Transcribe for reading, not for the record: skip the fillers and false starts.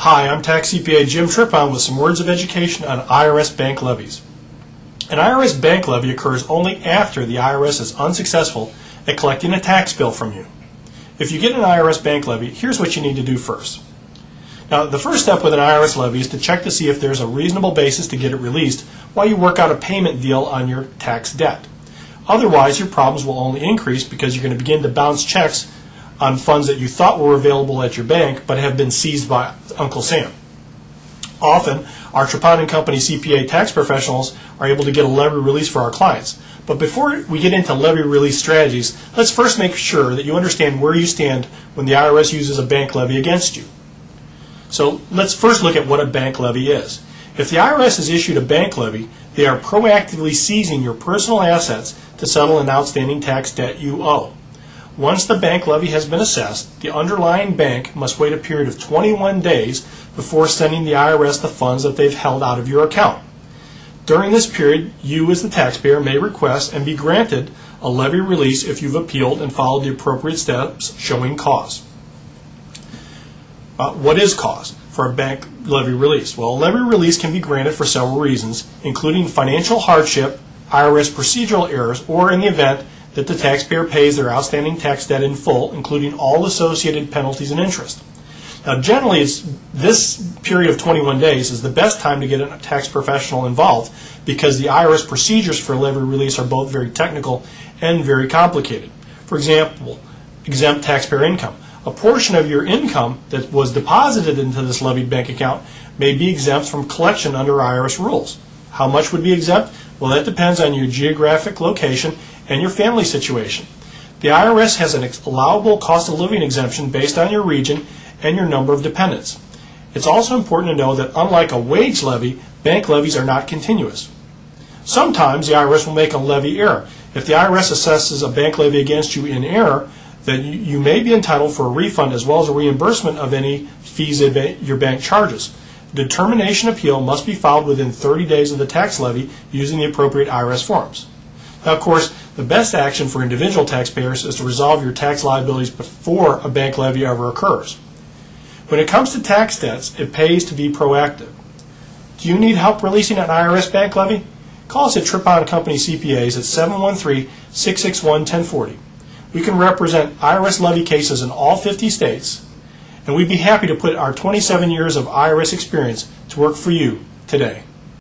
Hi, I'm Tax CPA Jim Trippon with some words of education on IRS bank levies. An IRS bank levy occurs only after the IRS is unsuccessful at collecting a tax bill from you. If you get an IRS bank levy, here's what you need to do first. Now, the first step with an IRS levy is to check to see if there's a reasonable basis to get it released while you work out a payment deal on your tax debt. Otherwise, your problems will only increase because you're going to begin to bounce checks on funds that you thought were available at your bank but have been seized by Uncle Sam. Often, our Trippon Company CPA tax professionals are able to get a levy release for our clients. But before we get into levy release strategies, let's first make sure that you understand where you stand when the IRS uses a bank levy against you. So let's first look at what a bank levy is. If the IRS has issued a bank levy, they are proactively seizing your personal assets to settle an outstanding tax debt you owe. Once the bank levy has been assessed, the underlying bank must wait a period of 21 days before sending the IRS the funds that they've held out of your account. During this period, you as the taxpayer may request and be granted a levy release if you've appealed and followed the appropriate steps showing cause. What is cause for a bank levy release? Well, a levy release can be granted for several reasons, including financial hardship, IRS procedural errors, or in the event that the taxpayer pays their outstanding tax debt in full, including all associated penalties and interest. Now, generally, this period of 21 days is the best time to get a tax professional involved because the IRS procedures for levy release are both very technical and very complicated. For example, exempt taxpayer income. A portion of your income that was deposited into this levied bank account may be exempt from collection under IRS rules. How much would be exempt? Well, that depends on your geographic location and your family situation. The IRS has an allowable cost of living exemption based on your region and your number of dependents. It's also important to know that unlike a wage levy, bank levies are not continuous. Sometimes the IRS will make a levy error. If the IRS assesses a bank levy against you in error, then you may be entitled for a refund as well as a reimbursement of any fees that your bank charges. Determination appeal must be filed within 30 days of the tax levy using the appropriate IRS forms. Now, of course, the best action for individual taxpayers is to resolve your tax liabilities before a bank levy ever occurs. When it comes to tax debts, it pays to be proactive. Do you need help releasing an IRS bank levy? Call us at Trippon Company CPAs at 713-661-1040. We can represent IRS levy cases in all 50 states, and we'd be happy to put our 27 years of IRS experience to work for you today.